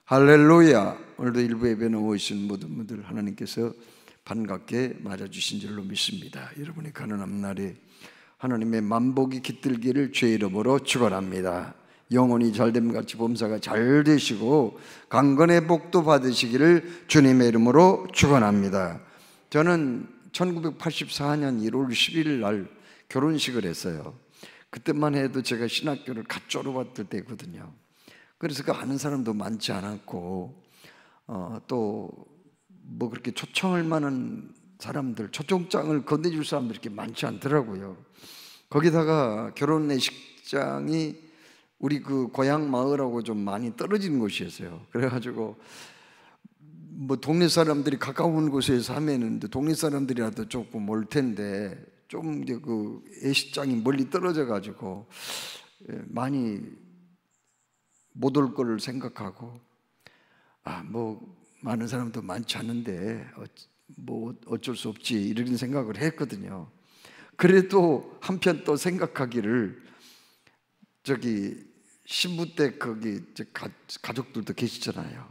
할렐루야. 오늘도 일부 예배에 오신 모든 분들 하나님께서 반갑게 맞아주신 줄로 믿습니다. 여러분이 가는 앞날에 하나님의 만복이 깃들기를 주의 이름으로 축원합니다. 영혼이 잘됨같이 범사가 잘 되시고 강건의 복도 받으시기를 주님의 이름으로 축원합니다. 저는 1984년 1월 11일 날 결혼식을 했어요. 그때만 해도 제가 신학교를 갓 졸업했을 때거든요. 그래서 그 아는 사람도 많지 않았고 또 뭐 그렇게 초청할 만한 사람들, 초청장을 건네줄 사람들이 이렇게 많지 않더라고요. 거기다가 결혼 예식장이 우리 그 고향 마을하고 좀 많이 떨어진 곳이었어요. 그래가지고 뭐 동네 사람들이 가까운 곳에서 하면은 동네 사람들이라도 조금 올 텐데 좀 이제 그 예식장이 멀리 떨어져 가지고 많이 못 올 거를 생각하고 뭐 많은 사람도 많지 않은데 뭐 어쩔 수 없지 이런 생각을 했거든요. 그래도 한편 또 생각하기를 저기 신부 때 거기 가족들도 계시잖아요.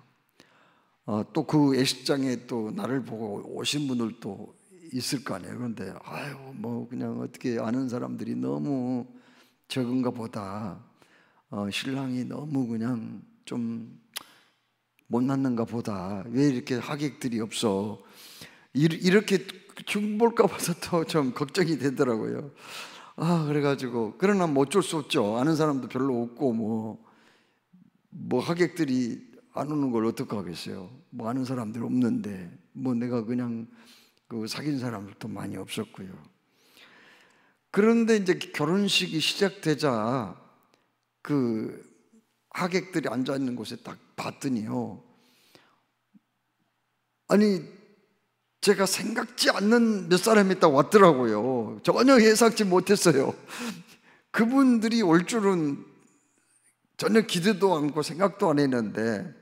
또 그 예식장에 또 나를 보고 오신 분들도 있을 거 아니에요. 그런데 뭐 그냥 어떻게 아는 사람들이 너무 적은가 보다, 신랑이 너무 그냥 좀 못났는가 보다, 왜 이렇게 하객들이 없어, 이렇게 중볼까 봐서 또 좀 걱정이 되더라고요. 그래가지고 그러나 뭐 어쩔 수 없죠. 아는 사람도 별로 없고 뭐 하객들이 안 오는 걸 어떻게 하겠어요. 뭐 아는 사람들 없는데 뭐 내가 그냥 그 사귄 사람들도 많이 없었고요. 그런데 이제 결혼식이 시작되자 그 하객들이 앉아 있는 곳에 딱 봤더니요, 아니 제가 생각지 않는 몇 사람이 딱 왔더라고요. 전혀 예상치 못했어요. 그분들이 올 줄은 전혀 기대도 않고 생각도 안 했는데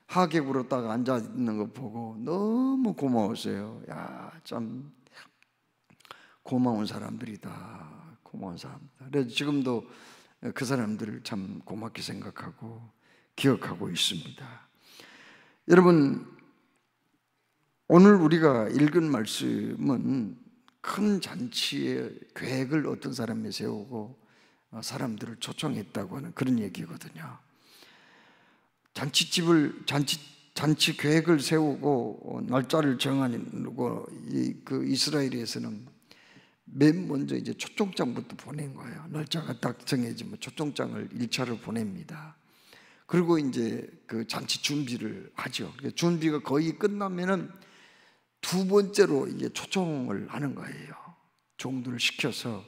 하객으로 딱 앉아 있는 거 보고 너무 고마웠어요. 참 고마운 사람들이다. 고마운 사람들. 그래서 지금도 그 사람들을 참 고맙게 생각하고 기억하고 있습니다. 여러분, 오늘 우리가 읽은 말씀은 큰 잔치의 계획을 어떤 사람이 세우고 사람들을 초청했다고 하는 그런 얘기거든요. 잔치 계획을 세우고 날짜를 정하고 그 이스라엘에서는 맨 먼저 이제 초청장부터 보낸 거예요. 날짜가 딱 정해지면 초청장을 1차를 보냅니다. 그리고 이제 그 잔치 준비를 하죠. 준비가 거의 끝나면은 두 번째로 이제 초청을 하는 거예요. 종들을 시켜서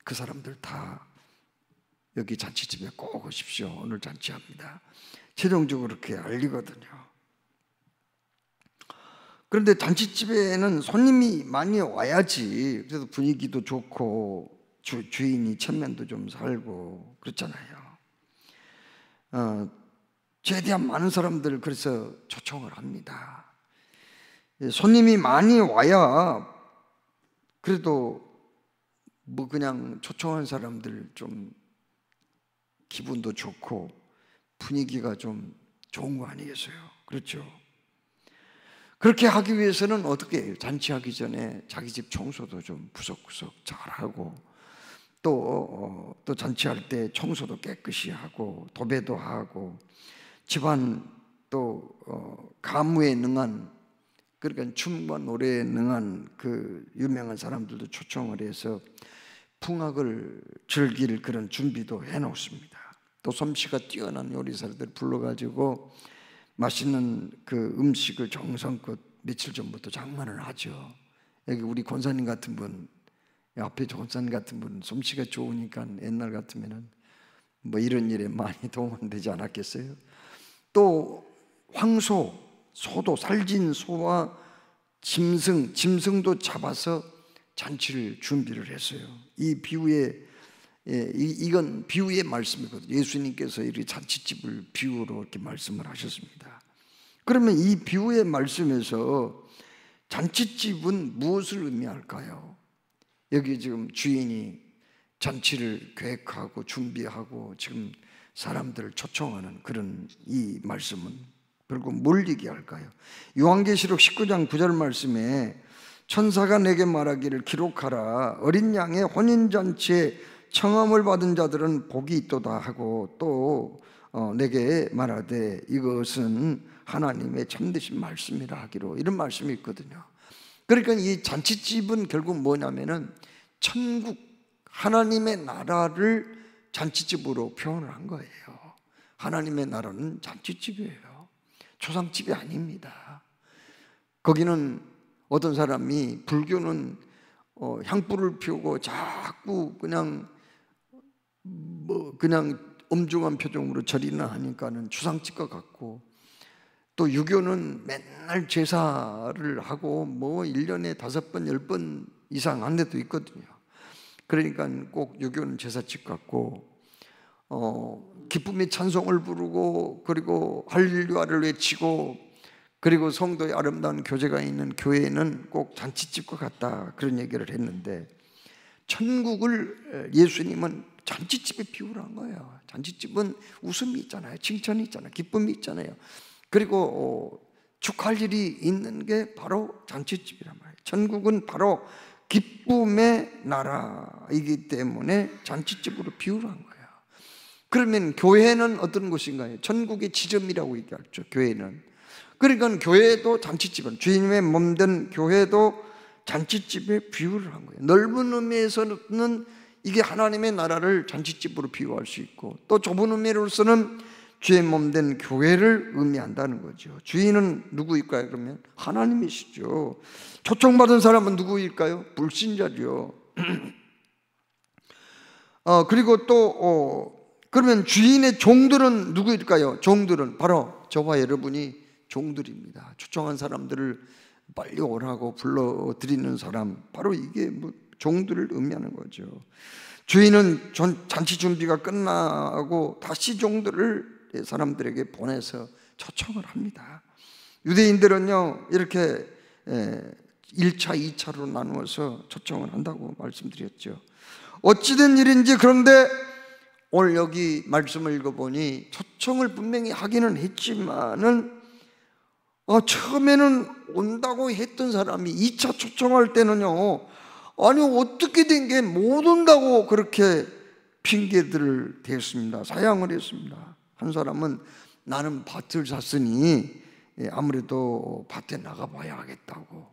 그 사람들 다 여기 잔치집에 꼭 오십시오. 오늘 잔치합니다. 최종적으로 그렇게 알리거든요. 그런데 잔치집에는 손님이 많이 와야지, 그래서 분위기도 좋고 주인이 천면도 좀 살고 그렇잖아요. 최대한 많은 사람들 그래서 초청을 합니다. 손님이 많이 와야 그래도 뭐 그냥 초청한 사람들 좀 기분도 좋고 분위기가 좀 좋은 거 아니겠어요? 그렇죠? 그렇게 하기 위해서는 어떻게 해요? 잔치하기 전에 자기 집 청소도 좀 구석구석 잘하고 또 잔치할 때 청소도 깨끗이 하고 도배도 하고 집안 또 가무에 능한, 그러니까 춤과 노래에 능한 그 유명한 사람들도 초청을 해서 풍악을 즐길 그런 준비도 해놓습니다. 또 솜씨가 뛰어난 요리사들 불러가지고 맛있는 그 음식을 정성껏 며칠 전부터 장만을 하죠. 여기 우리 권사님 같은 분, 앞에 권사님 같은 분 솜씨가 좋으니까 옛날 같으면은 뭐 이런 일에 많이 도움은 되지 않았겠어요? 또 황소, 소도, 살진 소와 짐승도 잡아서 잔치를 준비를 했어요. 이 비유에 이건 비유의 말씀이거든요. 예수님께서 이 잔치집을 비유로 이렇게 말씀을 하셨습니다. 그러면 이 비유의 말씀에서 잔치집은 무엇을 의미할까요? 여기 지금 주인이 잔치를 계획하고 준비하고 지금 사람들을 초청하는 그런 이 말씀은 그리고 뭘 얘기할까요? 요한계시록 19장 9절 말씀에 천사가 내게 말하기를 기록하라. 어린 양의 혼인잔치에 청함을 받은 자들은 복이 있도다 하고 또 내게 말하되 이것은 하나님의 참되신 말씀이라 하기로, 이런 말씀이 있거든요. 그러니까 이 잔치집은 결국 뭐냐면은 천국, 하나님의 나라를 잔치집으로 표현을 한 거예요. 하나님의 나라는 잔치집이에요. 초상집이 아닙니다. 거기는 어떤 사람이, 불교는 향불을 피우고 자꾸 그냥 엄중한 표정으로 절이나 하니까는 추상집과 같고, 또 유교는 맨날 제사를 하고 1년에 5번, 10번 이상 한 데도 있거든요. 그러니까 꼭 유교는 제사집 같고, 기쁨의 찬송을 부르고, 그리고 할렐루야를 외치고, 그리고 성도의 아름다운 교제가 있는 교회는 꼭 잔치집과 같다, 그런 얘기를 했는데, 천국을 예수님은 잔치집에 비유한 거예요. 잔치집은 웃음이 있잖아요, 칭찬이 있잖아요, 기쁨이 있잖아요. 그리고 축하할 일이 있는 게 바로 잔치집이란 말이에요. 천국은 바로 기쁨의 나라이기 때문에 잔치집으로 비유를 한 거예요. 그러면 교회는 어떤 곳인가요? 천국의 지점이라고 얘기하죠, 교회는. 그러니까 교회도 잔치집은, 주님의 몸된 교회도 잔치집에 비유를 한 거예요. 넓은 의미에서는 이게 하나님의 나라를 잔치집으로 비유할 수 있고, 또 좁은 의미로서는 주의 몸된 교회를 의미한다는 거죠. 주인은 누구일까요? 그러면 하나님이시죠. 초청받은 사람은 누구일까요? 불신자죠. 그리고 또 그러면 주인의 종들은 누구일까요? 종들은 바로 저와 여러분이 종들입니다. 초청한 사람들을 빨리 오라고 불러드리는 사람, 바로 이게 종들을 의미하는 거죠. 주인은 잔치 준비가 끝나고 다시 종들을 사람들에게 보내서 초청을 합니다. 유대인들은요, 이렇게 1차, 2차로 나누어서 초청을 한다고 말씀드렸죠. 어찌된 일인지, 그런데 오늘 여기 말씀을 읽어보니 초청을 분명히 하기는 했지만은 처음에는 온다고 했던 사람이 2차 초청할 때는요, 아니 어떻게 된 게 못 온다고 그렇게 핑계들을 댔습니다. 사양을 했습니다. 한 사람은 나는 밭을 샀으니 아무래도 밭에 나가봐야 하겠다고,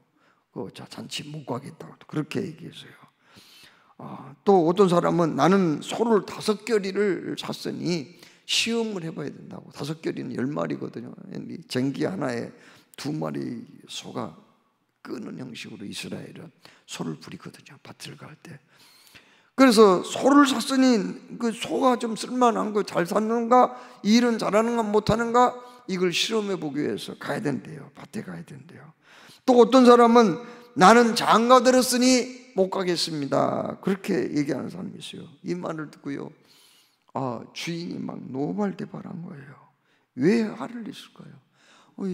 잔치 못 가겠다고 그렇게 얘기했어요. 또 어떤 사람은 나는 소를 5겨리를 샀으니 시험을 해봐야 된다고. 5겨리는 10마리거든요. 쟁기 하나에 2마리 소가 끄는 형식으로 이스라엘은 소를 부리거든요, 밭을 갈 때. 그래서 소를 샀으니 그 소가 좀 쓸만한 거 잘 샀는가, 일은 잘하는가 못하는가, 이걸 실험해 보기 위해서 가야 된대요. 밭에 가야 된대요. 또 어떤 사람은 나는 장가 들었으니 못 가겠습니다, 그렇게 얘기하는 사람이 있어요. 이 말을 듣고요, 주인이 막 노발대발한 거예요. 왜 화를 냈을까요?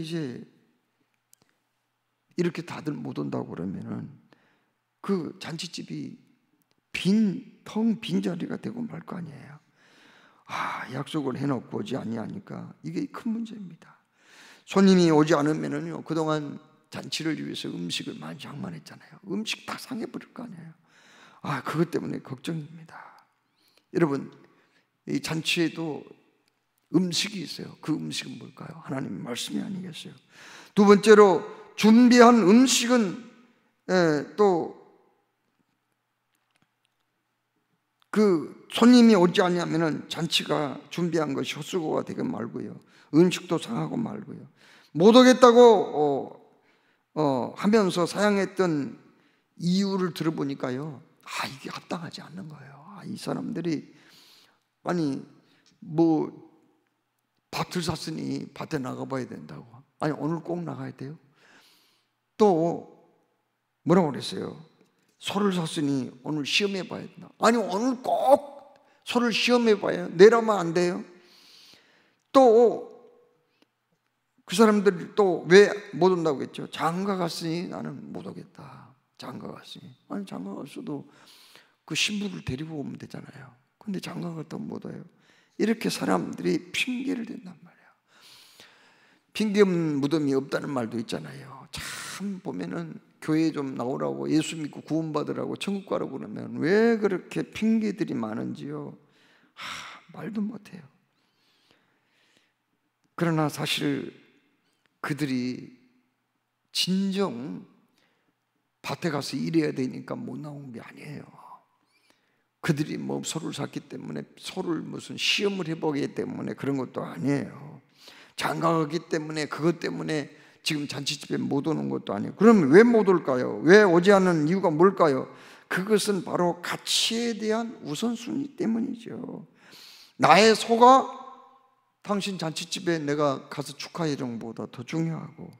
이제 이렇게 다들 못 온다고 그러면은 그 잔치집이 텅 빈 자리가 되고 말 거 아니에요. 약속을 해놓고 오지 아니하니까 이게 큰 문제입니다. 손님이 오지 않으면은요, 그동안 잔치를 위해서 음식을 많이 장만했잖아요. 음식 다 상해버릴 거 아니에요. 그것 때문에 걱정입니다. 여러분, 이 잔치에도 음식이 있어요. 그 음식은 뭘까요? 하나님의 말씀이 아니겠어요? 두 번째로, 준비한 음식은 또 그 손님이 오지 않으면은 잔치가 준비한 것이 헛수고가 되게 말고요, 음식도 상하고 말고요. 못 오겠다고 하면서 사양했던 이유를 들어보니까요, 이게 합당하지 않는 거예요. 이 사람들이 밭을 샀으니 밭에 나가봐야 된다고. 오늘 꼭 나가야 돼요? 또 뭐라고 그랬어요? 소를 샀으니 오늘 시험해 봐야 된다. 오늘 꼭 소를 시험해 봐야, 내려면 안 돼요? 또 그 사람들이 또 왜 못 온다고 했죠? 장가 갔으니 나는 못 오겠다. 장가 갔으니. 장가 갔어도 그 신부를 데리고 오면 되잖아요. 근데 장가 갔다 못 와요. 이렇게 사람들이 핑계를 댄단 말이에요. 핑계 없는 무덤이 없다는 말도 있잖아요. 참 보면은 교회에 좀 나오라고, 예수 믿고 구원받으라고, 천국 가라고 그러면 왜 그렇게 핑계들이 많은지요. 말도 못해요. 그러나 사실 그들이 진정 밭에 가서 일해야 되니까 못 나온 게 아니에요. 그들이 뭐 소를 샀기 때문에, 소를 무슨 시험을 해보기 때문에 그런 것도 아니에요. 장가가기 때문에, 그것 때문에 지금 잔치집에 못 오는 것도 아니에요. 그럼 왜 못 올까요? 왜 오지 않는 이유가 뭘까요? 그것은 바로 가치에 대한 우선순위 때문이죠. 나의 소가 당신 잔치집에 내가 가서 축하해 준 것보다 더 중요하고,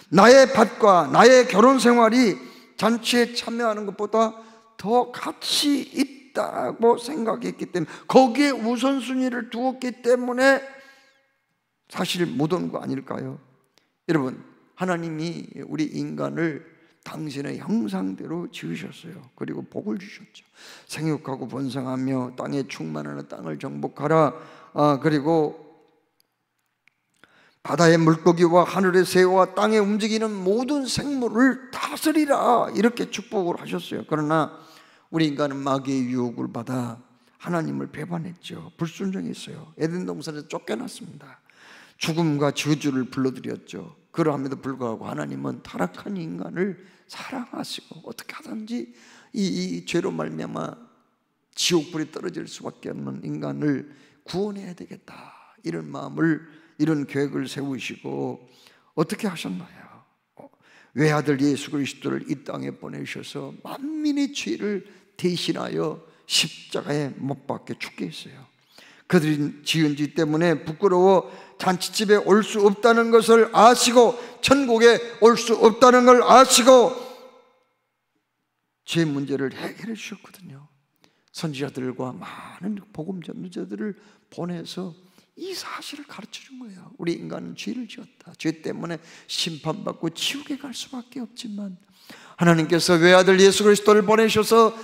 나의 밭과 나의 결혼 생활이 잔치에 참여하는 것보다 더 가치 있다고 생각했기 때문에, 거기에 우선순위를 두었기 때문에 사실 못 온 거 아닐까요? 여러분, 하나님이 우리 인간을 당신의 형상대로 지으셨어요. 그리고 복을 주셨죠. 생육하고 번성하며 땅에 충만하는 땅을 정복하라. 그리고 바다의 물고기와 하늘의 새와 땅에 움직이는 모든 생물을 다스리라, 이렇게 축복을 하셨어요. 그러나 우리 인간은 마귀의 유혹을 받아 하나님을 배반했죠. 불순종했어요. 에덴 동산에서 쫓겨났습니다. 죽음과 저주를 불러들였죠. 그러함에도 불구하고 하나님은 타락한 인간을 사랑하시고 어떻게 하든지 이 죄로 말미암아 지옥불에 떨어질 수밖에 없는 인간을 구원해야 되겠다, 이런 마음을, 이런 계획을 세우시고 어떻게 하셨나요? 외아들 예수 그리스도를 이 땅에 보내셔서 만민의 죄를 대신하여 십자가에 못 박혀 죽게 했어요. 그들이 지은 죄 때문에 부끄러워 잔치집에 올 수 없다는 것을 아시고, 천국에 올 수 없다는 걸 아시고 죄 문제를 해결해 주셨거든요. 선지자들과 많은 복음 전도자들을 보내서 이 사실을 가르쳐 준 거예요. 우리 인간은 죄를 지었다. 죄 때문에 심판받고 지옥에 갈 수밖에 없지만 하나님께서 외아들 예수 그리스도를 보내셔서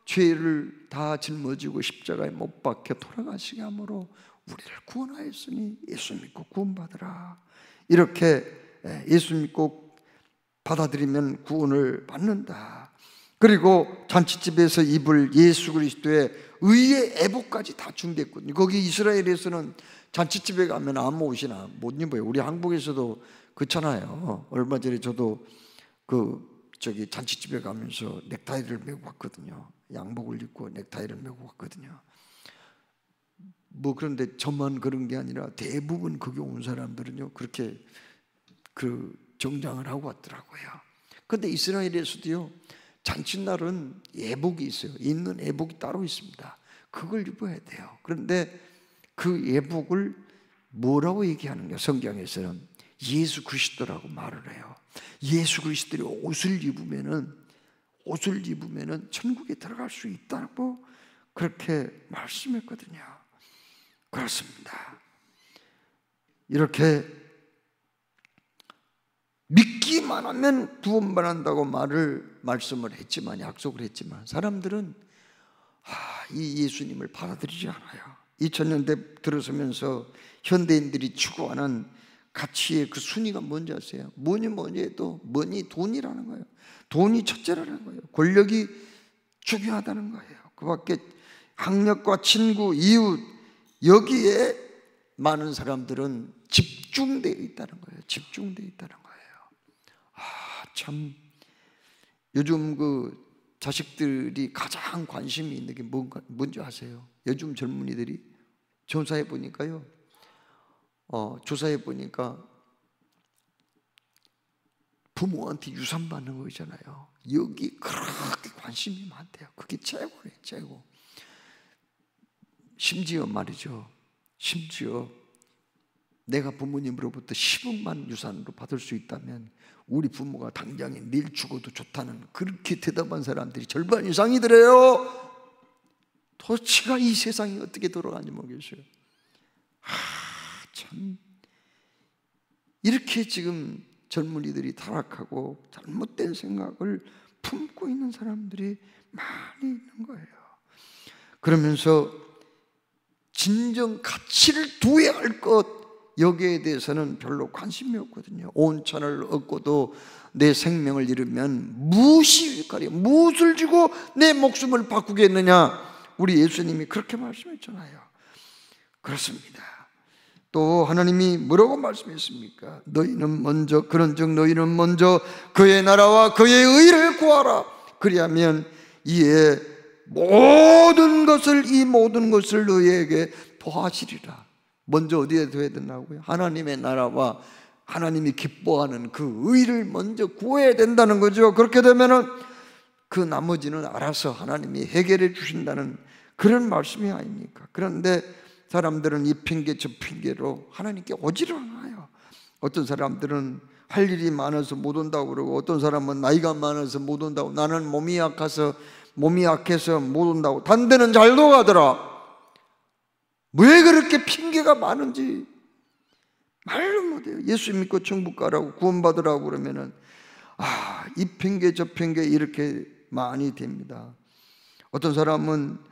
죄를 다 짊어지고 십자가에 못 박혀 돌아가시게 함으로 우리를 구원하였으니 예수 믿고 구원받으라. 이렇게 예수 믿고 받아들이면 구원을 받는다. 그리고 잔치집에서 입을 예수 그리스도의 의의 애복까지 다 준비했거든요. 거기 이스라엘에서는 잔치집에 가면 아무 옷이나 못 입어요. 우리 한국에서도 그렇잖아요. 얼마 전에 저도 잔치집에 가면서 넥타이를 메고 왔거든요. 양복을 입고 넥타이를 메고 왔거든요. 그런데 저만 그런 게 아니라 대부분 거기 온 사람들은요, 그렇게 정장을 하고 왔더라고요. 그런데 이스라엘에서도요, 잔칫날은 예복이 있어요. 있는 예복이 따로 있습니다. 그걸 입어야 돼요. 그런데 그 예복을 뭐라고 얘기하는가? 성경에서는 예수 그리스도라고 말을 해요. 예수 그리스도의 옷을 입으면은 천국에 들어갈 수 있다고 그렇게 말씀했거든요. 그렇습니다. 이렇게 믿기만 하면 구원받는다고 말씀을 했지만, 약속을 했지만 사람들은 이 예수님을 받아들이지 않아요. 2000년대 들어서면서 현대인들이 추구하는 가치의 그 순위가 뭔지 아세요? 뭐니 해도 돈이라는 거예요. 돈이 첫째라는 거예요. 권력이 중요하다는 거예요. 그 밖에 학력과 친구, 이웃, 여기에 많은 사람들은 집중되어 있다는 거예요. 집중되어 있다는 거예요. 참, 요즘 자식들이 가장 관심이 있는 게 뭔지 아세요? 요즘 젊은이들이 조사해 보니까 부모한테 유산 받는 거 있잖아요. 여기 그렇게 관심이 많대요. 그게 최고예요, 최고. 심지어 내가 부모님으로부터 10억만 유산으로 받을 수 있다면 우리 부모가 당장에 내일 죽어도 좋다는, 그렇게 대답한 사람들이 절반 이상이더래요. 도대체가 이 세상이 어떻게 돌아가는지 모르겠어요. 참, 이렇게 지금 젊은이들이 타락하고 잘못된 생각을 품고 있는 사람들이 많이 있는 거예요. 그러면서 진정 가치를 두어야 할 것, 여기에 대해서는 별로 관심이 없거든요. 온천을 얻고도 내 생명을 잃으면 무엇을 주고 내 목숨을 바꾸겠느냐. 우리 예수님이 그렇게 말씀했잖아요. 그렇습니다. 또 하나님이 뭐라고 말씀했습니까? 그런즉 너희는 먼저 그의 나라와 그의 의를 구하라. 그리하면 이에 이 모든 것을 너희에게 더하시리라. 먼저 어디에 더해야 된다고요? 하나님의 나라와 하나님이 기뻐하는 그 의를 먼저 구해야 된다는 거죠. 그렇게 되면은 그 나머지는 알아서 하나님이 해결해 주신다는 그런 말씀이 아닙니까? 그런데 사람들은 이 핑계 저 핑계로 하나님께 오지를 않아요. 어떤 사람들은 할 일이 많아서 못 온다고 그러고, 어떤 사람은 나이가 많아서 못 온다고, 나는 몸이 약해서 못 온다고. 단 데는 잘도 가더라. 왜 그렇게 핑계가 많은지 말로 못해요. 예수 믿고 천국 가라고, 구원받으라고 그러면은 이 핑계 저 핑계 이렇게 많이 됩니다. 어떤 사람은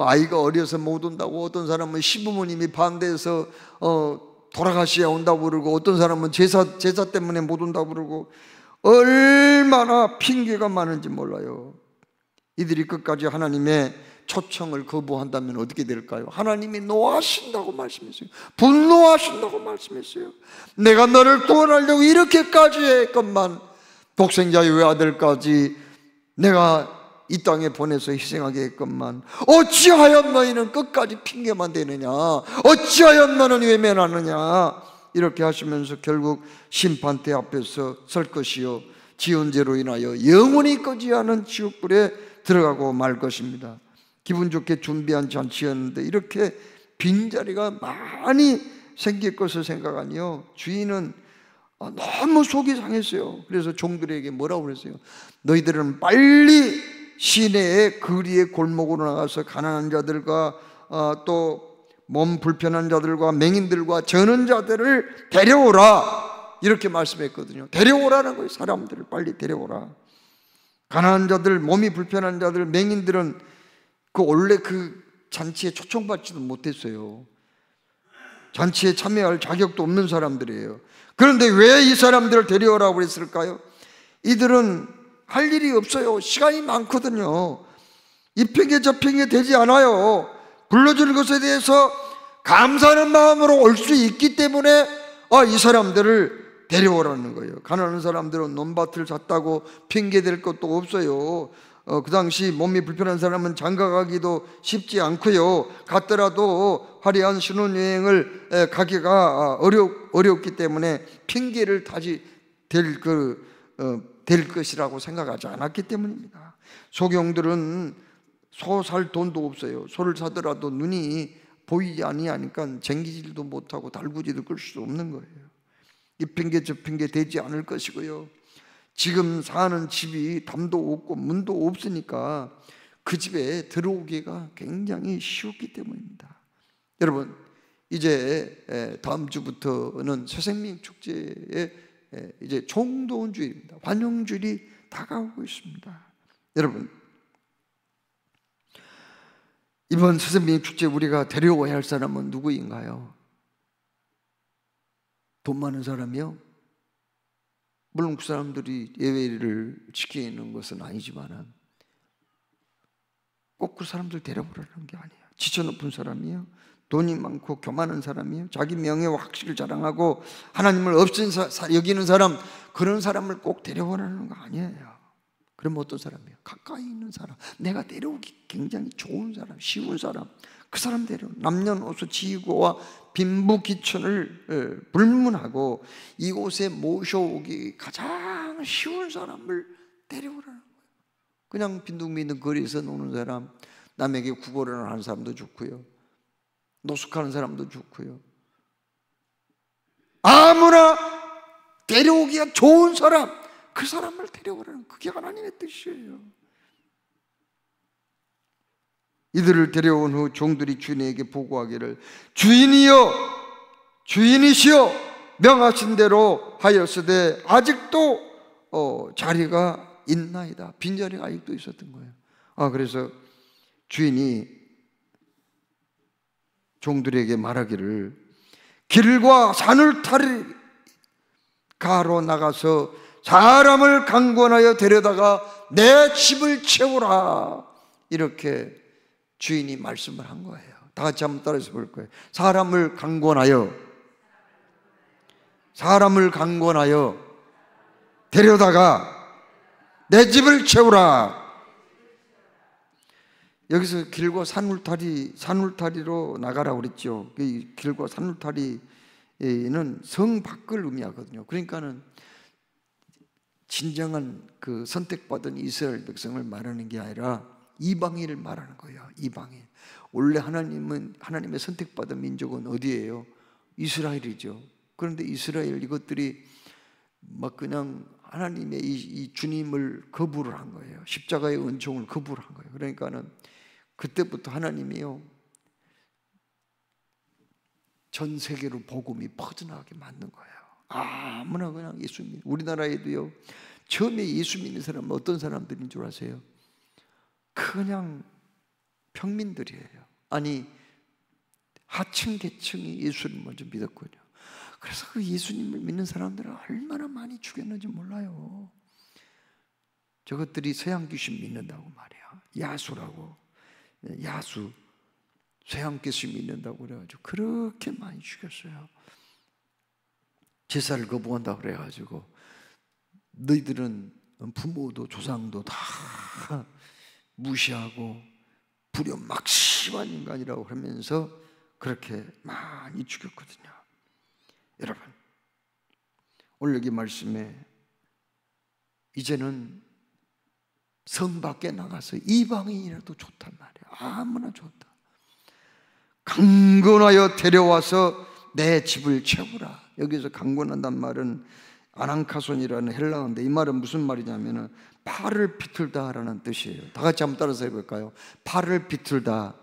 아이가 어려서 못 온다고, 어떤 사람은 시부모님이 반대해서 돌아가셔야 온다고 그러고, 어떤 사람은 제사 때문에 못 온다고 그러고, 얼마나 핑계가 많은지 몰라요. 이들이 끝까지 하나님의 초청을 거부한다면 어떻게 될까요? 하나님이 노하신다고 말씀했어요. 분노하신다고 말씀했어요. 내가 너를 구원하려고 이렇게까지 했건만, 독생자의 외아들까지 내가 이 땅에 보내서 희생하게 했건만, 어찌하여 너희는 끝까지 핑계만 대느냐, 어찌하여 너는 외면하느냐, 이렇게 하시면서 결국 심판대 앞에서 설 것이요 지은 죄로 인하여 영원히 꺼지 않은 지옥불에 들어가고 말 것입니다. 기분 좋게 준비한 잔치였는데 이렇게 빈자리가 많이 생길 것을 생각하니요, 주인은 너무 속이 상했어요. 그래서 종들에게 뭐라고 그랬어요? 너희들은 빨리 시내의 거리의 골목으로 나가서 가난한 자들과 또 몸 불편한 자들과 맹인들과 저는 자들을 데려오라, 이렇게 말씀했거든요. 데려오라는 거예요. 사람들을 빨리 데려오라. 가난한 자들, 몸이 불편한 자들, 맹인들은 원래 그 잔치에 초청받지도 못했어요. 잔치에 참여할 자격도 없는 사람들이에요. 그런데 왜 이 사람들을 데려오라고 그랬을까요? 이들은 할 일이 없어요. 시간이 많거든요. 이 핑계 저 핑계 되지 않아요. 불러주는 것에 대해서 감사하는 마음으로 올 수 있기 때문에 이 사람들을 데려오라는 거예요. 가난한 사람들은 논밭을 샀다고 핑계댈 것도 없어요. 그 당시 몸이 불편한 사람은 장가가기도 쉽지 않고요, 갔더라도 화려한 신혼여행을 가기가 어렵기 때문에 핑계를 다시 될 것이라고 생각하지 않았기 때문입니다. 소경들은 소 살 돈도 없어요. 소를 사더라도 눈이 보이지 아니하니까 쟁기질도 못하고 달구지도 끌 수 없는 거예요. 이 핑계 저 핑계 되지 않을 것이고요, 지금 사는 집이 담도 없고 문도 없으니까 그 집에 들어오기가 굉장히 쉬웠기 때문입니다. 여러분, 이제 다음 주부터는 새생명 축제에 이제 총동원 주일입니다. 환영주일이 다가오고 있습니다. 여러분, 이번 새생명 축제 우리가 데려와야 할 사람은 누구인가요? 돈 많은 사람이요? 물론 그 사람들이 예외를 지키는 것은 아니지만 꼭 그 사람들 데려보라는 게 아니에요. 지쳐 높은 사람이요, 돈이 많고 교만한 사람이요, 자기 명예와 확실을 자랑하고 하나님을 없인 여기는 사람, 그런 사람을 꼭 데려오라는 거 아니에요. 그럼 어떤 사람이에요? 가까이 있는 사람, 내가 데려오기 굉장히 좋은 사람, 쉬운 사람, 그 사람 데려오. 남녀노소 지고와 빈부귀천을 불문하고 이곳에 모셔오기 가장 쉬운 사람을 데려오라는 거예요. 그냥 빈둥빈둥 거리에서 노는 사람, 남에게 구걸을 하는 사람도 좋고요, 노숙하는 사람도 좋고요, 아무나 데려오기가 좋은 사람, 그 사람을 데려오라는, 그게 하나님의 뜻이에요. 이들을 데려온 후 종들이 주인에게 보고하기를 주인이여, 주인이시여 명하신 대로 하였으되 아직도 자리가 있나이다. 빈자리가 아직도 있었던 거예요. 그래서 주인이 종들에게 말하기를 길과 산을 가로 나가서 사람을 강권하여 데려다가 내 집을 채우라, 이렇게 주인이 말씀을 한 거예요. 다 같이 한번 따라서 볼 거예요. 사람을 강권하여 데려다가 내 집을 채우라. 여기서 길과 산울타리로 나가라 그랬죠. 길과 산울타리는 성 밖을 의미하거든요. 그러니까는 진정한 그 선택받은 이스라엘 백성을 말하는 게 아니라 이방인을 말하는 거예요. 이방인. 원래 하나님의 선택받은 민족은 어디예요? 이스라엘이죠. 그런데 이스라엘 이것들이 막 그냥 하나님의 이 주님을 거부를 한 거예요. 십자가의 은총을 거부를 한 거예요. 그러니까는 그때부터 하나님이요, 전 세계로 복음이 퍼져나가게 만든 거예요. 아무나 그냥 예수 믿는. 우리나라에도요, 처음에 예수 믿는 사람은 어떤 사람들인 줄 아세요? 그냥 평민들이에요. 아니, 하층 계층이 예수를 먼저 믿었거든요. 그래서 그 예수님을 믿는 사람들은 얼마나 많이 죽였는지 몰라요. 저것들이 서양 귀신 믿는다고 말이야. 야수 서양 귀신 믿는다고 그래가지고 그렇게 많이 죽였어요. 제사를 거부한다고 그래가지고 너희들은 부모도 조상도 다 무시하고 불효막심한 인간이라고 하면서 그렇게 많이 죽였거든요. 여러분, 오늘 여기 말씀에 이제는 성 밖에 나가서 이방인이라도 좋단 말이야. 아무나 좋다. 강권하여 데려와서 내 집을 채우라. 여기서 강권한단 말은 아난카손이라는 헬라어인데, 이 말은 무슨 말이냐면 팔을 비틀다라는 뜻이에요. 다 같이 한번 따라서 해볼까요? 팔을 비틀다.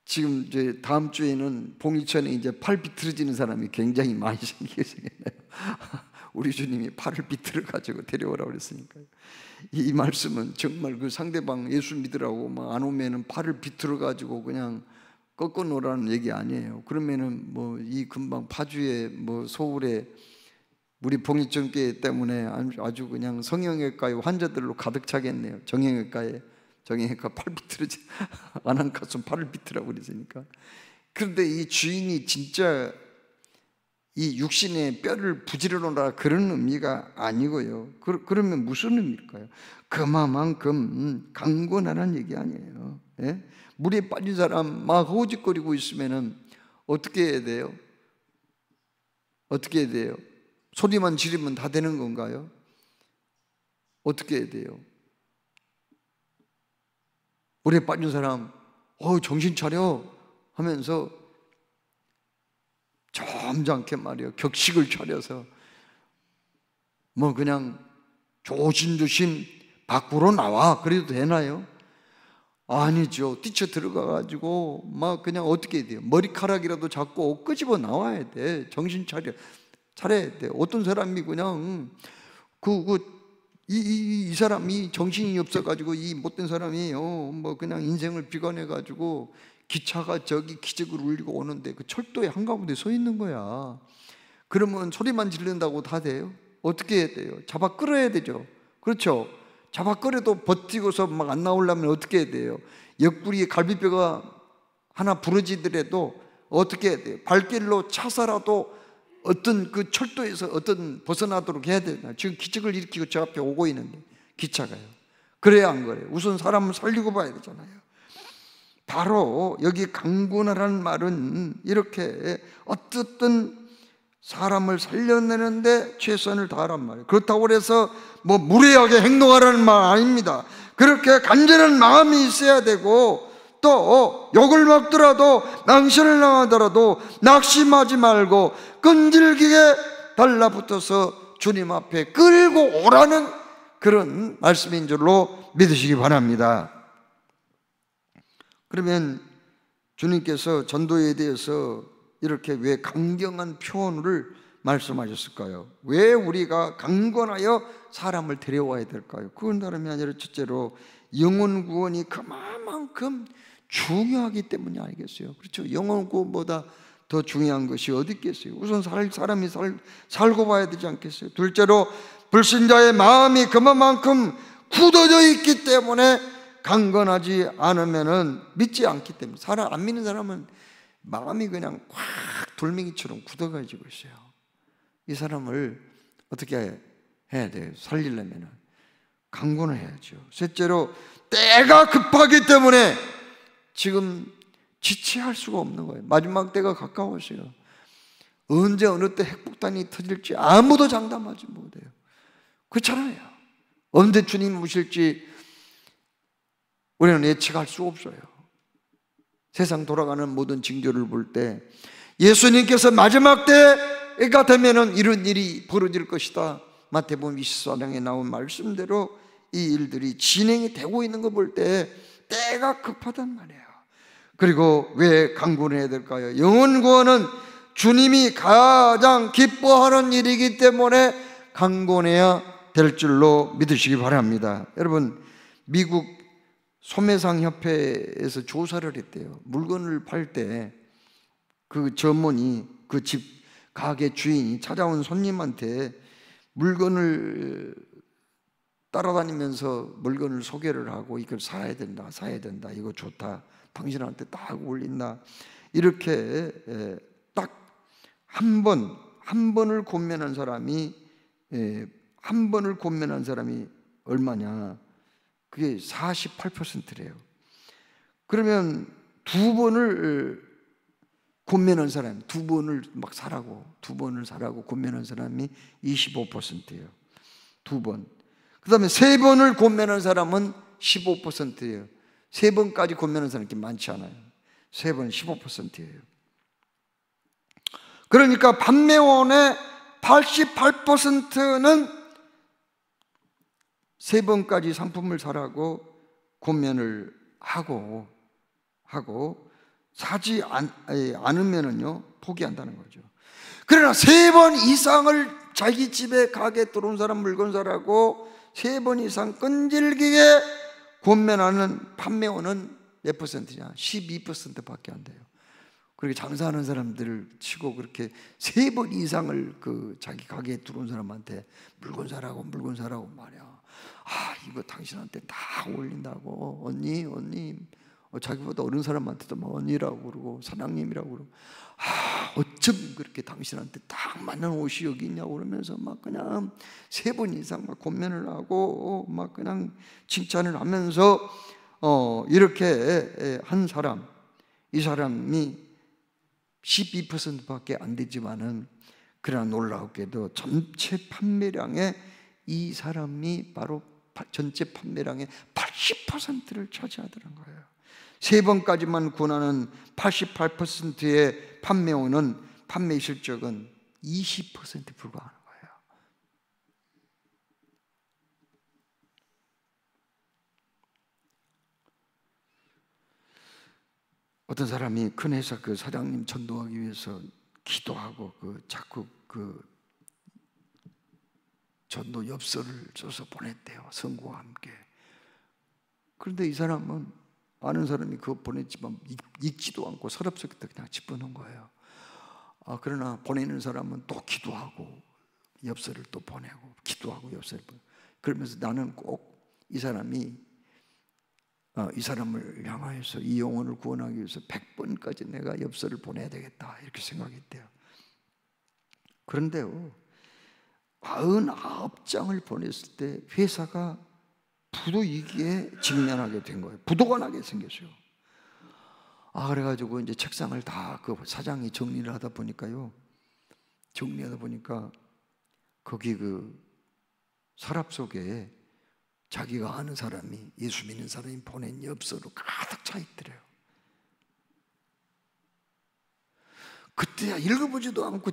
지금 이제 다음 주에는 봉이천에 이제 팔 비틀어지는 사람이 굉장히 많이 생기겠네요. 우리 주님이 팔을 비틀어 가지고 데려오라고 그랬으니까요. 이 말씀은 정말 그 상대방 예수 믿으라고 막 안 오면은 팔을 비틀어 가지고 그냥 꺾어 놓으라는 얘기 아니에요. 그러면은 뭐 이 금방 파주에 뭐 서울에 우리 봉이천 교회 때문에 아주 그냥 성형외과의 환자들로 가득 차겠네요. 정형외과 팔 비틀어지 아난카손 팔을 비틀라고 그랬으니까. 그런데 이 주인이 진짜 이 육신의 뼈를 부지러 놓으라 그런 의미가 아니고요. 그러면 무슨 의미일까요? 그만큼 강권하라는 얘기 아니에요. 예? 물에 빠진 사람 막 허우적거리고 있으면은 어떻게 해야 돼요? 소리만 지르면 다 되는 건가요? 어떻게 해야 돼요? 물에 빠진 사람 정신 차려 하면서 점잖게 말이에요, 격식을 차려서 뭐 그냥 조심조심 밖으로 나와 그래도 되나요? 아니죠. 뛰쳐 들어가가지고 막 그냥 어떻게 해야 돼요? 머리카락이라도 잡고 끄집어 나와야 돼. 정신 차려야 돼. 어떤 사람이 그냥 이 사람이 정신이 없어가지고 이 못된 사람이 뭐 그냥 인생을 비관해가지고 기차가 저기 기적을 울리고 오는데 그 철도에 한가운데 서 있는 거야. 그러면 소리만 지른다고 다 돼요? 어떻게 해야 돼요? 잡아 끌어야 되죠. 그렇죠? 잡아 끌어도 버티고서 막 안 나오려면 어떻게 해야 돼요? 옆구리에 갈비뼈가 하나 부러지더라도 어떻게 해야 돼요? 발길로 차서라도 어떤 그 철도에서 벗어나도록 해야 되나? 지금 기적을 일으키고 저 앞에 오고 있는데 기차가요. 그래야 안 그래요? 우선 사람을 살리고 봐야 되잖아요. 바로 여기 강권하라는 말은 이렇게 어쨌든 사람을 살려내는데 최선을 다하란 말이에요. 그렇다고 해서 뭐 무례하게 행동하라는 말 아닙니다. 그렇게 간절한 마음이 있어야 되고, 또 욕을 먹더라도 망신을 당하더라도 낙심하지 말고 끈질기게 달라붙어서 주님 앞에 끌고 오라는 그런 말씀인 줄로 믿으시기 바랍니다. 그러면 주님께서 전도에 대해서 이렇게 왜 강경한 표현을 말씀하셨을까요? 왜 우리가 강권하여 사람을 데려와야 될까요? 그건 다름이 아니라 첫째로 영혼 구원이 그만큼 중요하기 때문이 아니겠어요? 그렇죠? 영혼 구원보다 더 중요한 것이 어디 있겠어요? 우선 사람이 살고 봐야 되지 않겠어요? 둘째로 불신자의 마음이 그만큼 굳어져 있기 때문에 강건하지 않으면은 믿지 않기 때문에, 안 믿는 사람은 마음이 그냥 확 돌멩이처럼 굳어가지고 있어요. 이 사람을 어떻게 해야 돼요? 살리려면은 강건을 해야죠. 셋째로 때가 급하기 때문에 지금 지체할 수가 없는 거예요. 마지막 때가 가까웠어요. 언제 어느 때 핵폭탄이 터질지 아무도 장담하지 못해요. 그렇잖아요. 언제 주님 오실지 우리는 예측할 수 없어요. 세상 돌아가는 모든 징조를 볼 때 예수님께서 마지막 때가 되면은 이런 일이 벌어질 것이다, 마태복음 24장에 나온 말씀대로 이 일들이 진행이 되고 있는 거 볼 때 때가 급하단 말이에요. 그리고 왜 강구해야 될까요? 영혼 구원은 주님이 가장 기뻐하는 일이기 때문에 강구해야 될 줄로 믿으시기 바랍니다. 여러분, 미국 소매상 협회에서 조사를 했대요. 물건을 팔 때 그 점원이, 그 집 가게 주인이 찾아온 손님한테 물건을 따라다니면서 물건을 소개를 하고, 이걸 사야 된다, 이거 좋다, 당신한테 딱 올린다, 이렇게 딱 한 번을 권면한 사람이, 한 번을 권면한 사람이 얼마냐? 그게 48%래요. 그러면 두 번을 권면한 사람, 두 번을 사라고 권면한 사람이 25%예요. 두 번. 그 다음에 세 번을 권면한 사람은 15%예요. 세 번까지 권면한 사람이 이렇게 많지 않아요. 세 번 15%예요. 그러니까 판매원의 88%는 세 번까지 상품을 사라고 권면을 하고 사지 않으면은요, 포기한다는 거죠. 그러나 세 번 이상을 자기 집에 가게 들어온 사람 물건 사라고 세 번 이상 끈질기게 권면하는 판매원은 몇 퍼센트냐? 12%밖에 안 돼요. 그렇게 장사하는 사람들을 치고 그렇게 세 번 이상을 그 자기 가게에 들어온 사람한테 물건 사라고 말이야. 이거 당신한테 다 올린다고. 언니 자기보다 어린 사람한테도 막 언니라고 그러고 사장님이라고 그러고, 어쩜 그렇게 당신한테 딱 맞는 옷이 여기 있냐고 그러면서 막 그냥 세 번 이상 막 권면을 하고 막 그냥 칭찬을 하면서 이렇게 한 사람, 이 사람이 12%밖에 안 되지만은, 그러나 놀랍게도 전체 판매량의 이 사람이 바로 전체 판매량의 80%를 차지하더란 거예요. 세 번까지만 권하는 88%의 판매원은 판매 실적은 20%에 불과하는 거예요. 어떤 사람이 큰 회사 그 사장님 전도하기 위해서 기도하고 자꾸 전도 엽서를 써서 보냈대요. 성구와 함께. 그런데 이 사람은, 아는 사람이 그거 보냈지만 읽지도 않고 서랍 속에다 그냥 집어넣은 거예요. 그러나 보내는 사람은 또 기도하고 엽서를 또 보내고 기도하고 엽서를 보내고, 그러면서 나는 꼭 이 사람을 향하여서 이 영혼을 구원하기 위해서 100번까지 내가 엽서를 보내야 되겠다, 이렇게 생각했대요. 그런데요, 99장을 보냈을 때 회사가 부도위기에 직면하게 된 거예요. 부도가 나게 생겼어요. 그래가지고 이제 책상을 다 그 사장이 정리를 하다 보니까 거기 그 서랍 속에 자기가 아는 사람이, 예수 믿는 사람이 보낸 엽서로 가득 차 있더래요. 그때야 읽어보지도 않고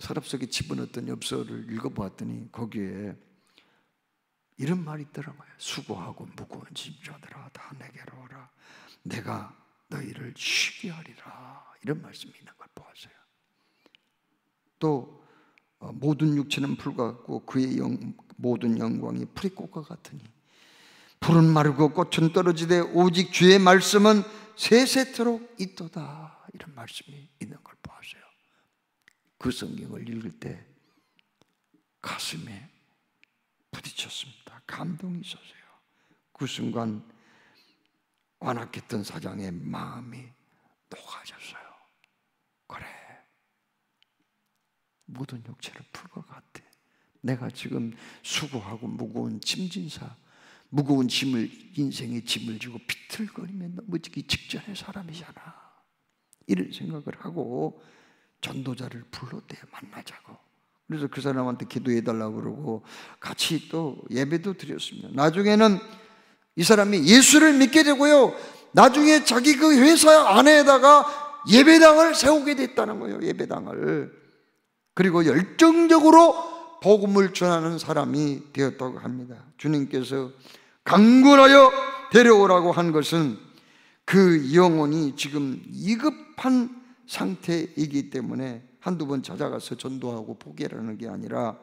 서랍 속에 집어넣었던 엽서를 읽어보았더니 거기에 이런 말이 있더라고요. 수고하고 무거운 짐자들아, 다 내게로 오라. 내가 너희를 쉬게 하리라. 이런 말씀이 있는 걸 보았어요. 또 모든 육체는 풀과 같고 그의 모든 영광이 풀의 꽃과 같으니 풀은 마르고 꽃은 떨어지되 오직 주의 말씀은 세세토록 있도다. 이런 말씀이 있는 걸 보았어요. 그 성경을 읽을 때 가슴에 부딪혔습니다. 감동이 있었어요. 그 순간 완악했던 사장의 마음이 녹아졌어요. 그래, 모든 육체를 풀과 같아. 내가 지금 수고하고 무거운 짐진사, 무거운 짐을, 인생의 짐을 지고 비틀거리며 넘어지기 직전의 사람이잖아. 이런 생각을 하고 전도자를 불렀대요. 만나자고. 그래서 그 사람한테 기도해달라고 그러고 같이 또 예배도 드렸습니다. 나중에는 이 사람이 예수를 믿게 되고요, 나중에 자기 그 회사 안에다가 예배당을 세우게 됐다는 거예요. 예배당을. 그리고 열정적으로 복음을 전하는 사람이 되었다고 합니다. 주님께서 강권하여 데려오라고 한 것은 그 영혼이 지금 위급한 상태이기 때문에 한두 번 찾아가서 전도하고 포기하라는 게 아니라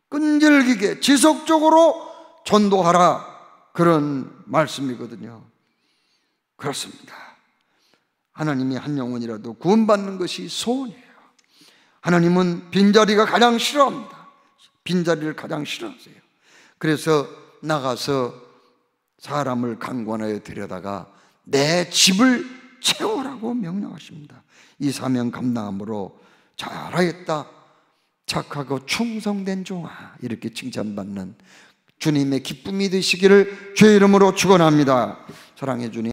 끈질기게 지속적으로 전도하라, 그런 말씀이거든요. 그렇습니다. 하나님이 한 영혼이라도 구원받는 것이 소원이에요. 하나님은 빈자리가 가장 싫어합니다. 빈자리를 가장 싫어하세요. 그래서 나가서 사람을 강권하여 데려다가 내 집을 채우라고 명령하십니다. 이 사명 감당함으로 잘하였다, 착하고 충성된 종아, 이렇게 칭찬받는 주님의 기쁨이 되시기를 주의 이름으로 축원합니다. 사랑해 주님.